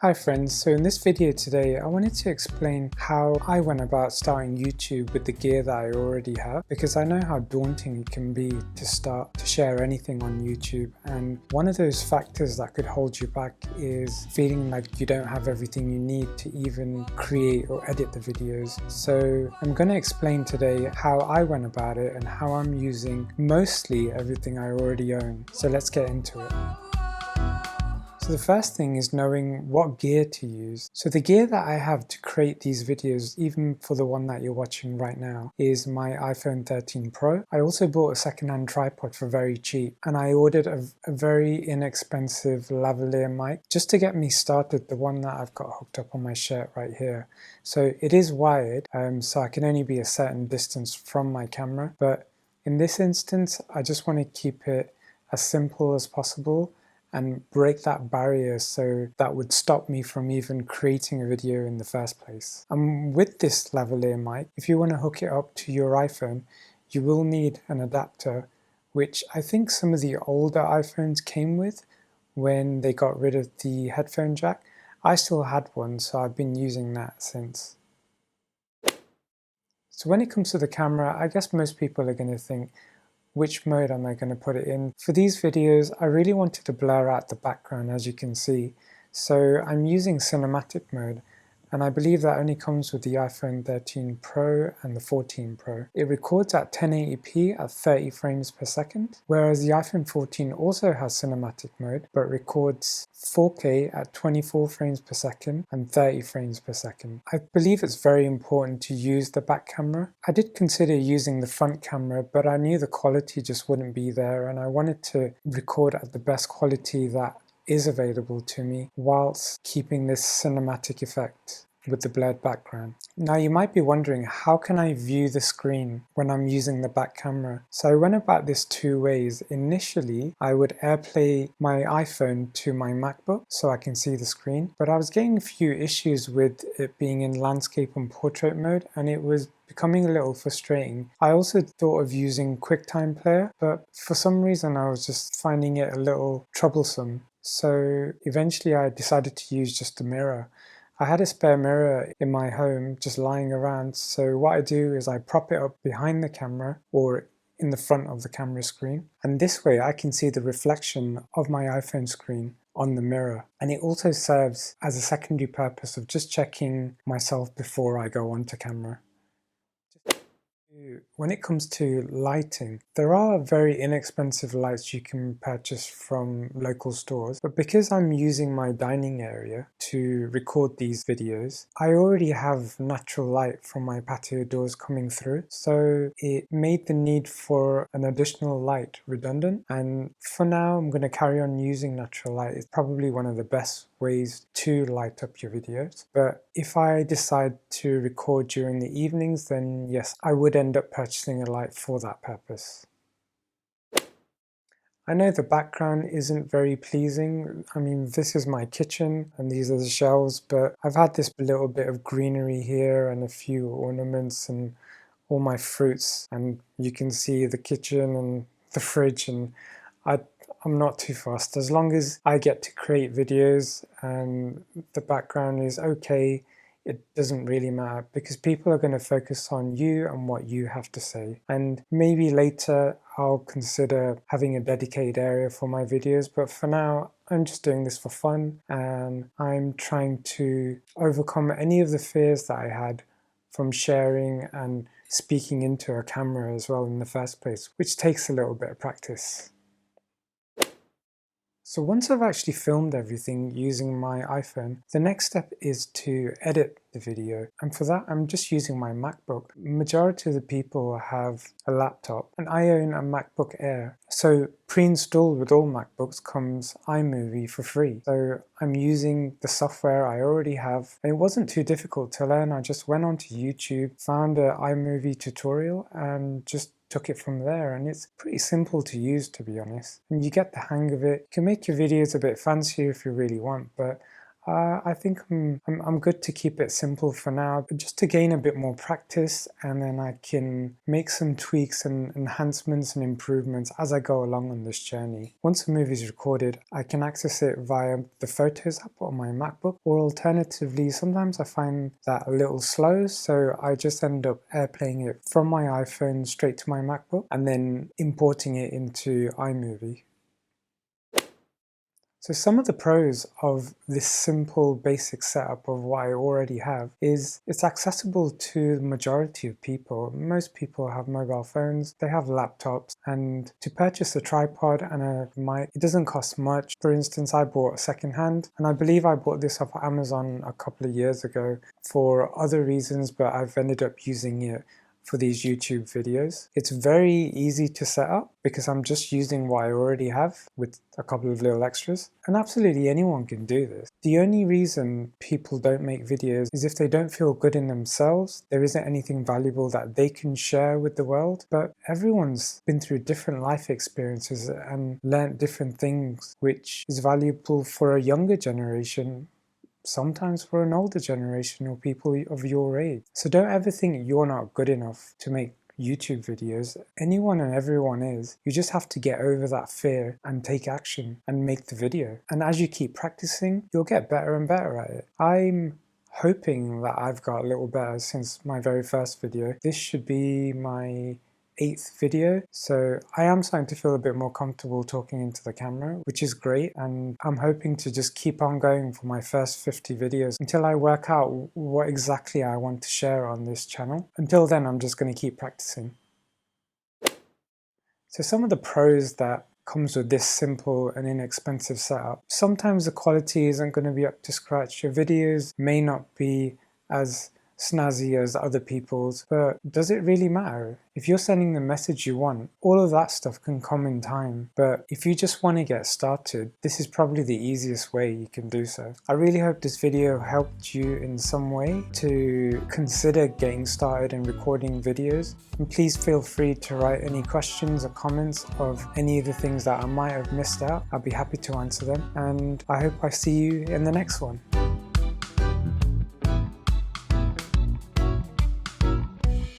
Hi friends, so in this video today I wanted to explain how I went about starting YouTube with the gear that I already have, because I know how daunting it can be to start to share anything on YouTube, and one of those factors that could hold you back is feeling like you don't have everything you need to even create or edit the videos. So I'm going to explain today how I went about it and how I'm using mostly everything I already own. So let's get into it. So the first thing is knowing what gear to use. So the gear that I have to create these videos, even for the one that you're watching right now, is my iPhone 13 Pro. I also bought a secondhand tripod for very cheap, and I ordered a very inexpensive lavalier mic just to get me started, the one that I've got hooked up on my shirt right here. So it is wired, so I can only be a certain distance from my camera, but in this instance I just want to keep it as simple as possible and break that barrier so that would stop me from even creating a video in the first place. And with this lavalier mic, if you want to hook it up to your iPhone, you will need an adapter, which I think some of the older iPhones came with when they got rid of the headphone jack. I still had one, so I've been using that since. So when it comes to the camera, I guess most people are going to think, which mode am I going to put it in? For these videos, I really wanted to blur out the background, as you can see. So I'm using cinematic mode, and I believe that only comes with the iPhone 13 Pro and the 14 Pro. It records at 1080p at 30 frames per second, whereas the iPhone 14 also has cinematic mode, but records 4K at 24 frames per second and 30 frames per second. I believe it's very important to use the back camera. I did consider using the front camera, but I knew the quality just wouldn't be there, and I wanted to record at the best quality that is available to me whilst keeping this cinematic effect with the blurred background. Now you might be wondering, how can I view the screen when I'm using the back camera? So I went about this two ways. Initially, I would AirPlay my iPhone to my MacBook so I can see the screen, but I was getting a few issues with it being in landscape and portrait mode, and it was becoming a little frustrating. I also thought of using QuickTime Player, but for some reason I was just finding it a little troublesome. So eventually I decided to use just a mirror. I had a spare mirror in my home just lying around, so what I do is I prop it up behind the camera or in the front of the camera screen, and this way I can see the reflection of my iPhone screen on the mirror. And it also serves as a secondary purpose of just checking myself before I go onto camera. When it comes to lighting, there are very inexpensive lights you can purchase from local stores, but because I'm using my dining area to record these videos, I already have natural light from my patio doors coming through, so it made the need for an additional light redundant, and for now I'm going to carry on using natural light. It's probably one of the best ways to light up your videos, but if I decide to record during the evenings, then yes, I would end up purchasing a light for that purpose. I know the background isn't very pleasing. I mean, this is my kitchen and these are the shelves, but I've had this little bit of greenery here and a few ornaments and all my fruits, and you can see the kitchen and the fridge, and I'm not too fussed. As long as I get to create videos and the background is okay, it doesn't really matter, because people are going to focus on you and what you have to say. And maybe later I'll consider having a dedicated area for my videos, but for now I'm just doing this for fun, and I'm trying to overcome any of the fears that I had from sharing and speaking into a camera as well in the first place, which takes a little bit of practice. So once I've actually filmed everything using my iPhone, the next step is to edit the video. And for that, I'm just using my MacBook. Majority of the people have a laptop, and I own a MacBook Air. So pre-installed with all MacBooks comes iMovie for free. So I'm using the software I already have. And it wasn't too difficult to learn. I just went onto YouTube, found an iMovie tutorial, and just took it from there, and it's pretty simple to use, to be honest, and you get the hang of it. You can make your videos a bit fancier if you really want, but I think I'm good to keep it simple for now, but just to gain a bit more practice, and then I can make some tweaks and enhancements and improvements as I go along on this journey. Once a movie is recorded, I can access it via the Photos app on my MacBook, or alternatively, sometimes I find that a little slow, so I just end up airplaying it from my iPhone straight to my MacBook and then importing it into iMovie. So some of the pros of this simple basic setup of what I already have is it's accessible to the majority of people. Most people have mobile phones, they have laptops, and to purchase a tripod and a mic, it doesn't cost much. For instance, I bought secondhand, and I believe I bought this off Amazon a couple of years ago for other reasons, but I've ended up using it for these YouTube videos. It's very easy to set up because I'm just using what I already have with a couple of little extras. And absolutely anyone can do this. The only reason people don't make videos is if they don't feel good in themselves. There isn't anything valuable that they can share with the world. But everyone's been through different life experiences and learnt different things, which is valuable for a younger generation, sometimes for an older generation or people of your age. So don't ever think you're not good enough to make YouTube videos. Anyone and everyone is. You just have to get over that fear and take action and make the video. And as you keep practicing, you'll get better and better at it. I'm hoping that I've got a little better since my very first video. This should be my 8th video, so I am starting to feel a bit more comfortable talking into the camera, which is great, and I'm hoping to just keep on going for my first 50 videos until I work out what exactly I want to share on this channel. Until then, I'm just going to keep practicing. So some of the pros that comes with this simple and inexpensive setup: sometimes the quality isn't going to be up to scratch. Your videos may not be as snazzy as other people's, but does it really matter? If you're sending the message you want, all of that stuff can come in time. But if you just want to get started, this is probably the easiest way you can do so. I really hope this video helped you in some way to consider getting started and recording videos. And please feel free to write any questions or comments of any of the things that I might have missed out. I'll be happy to answer them, and I hope I see you in the next one.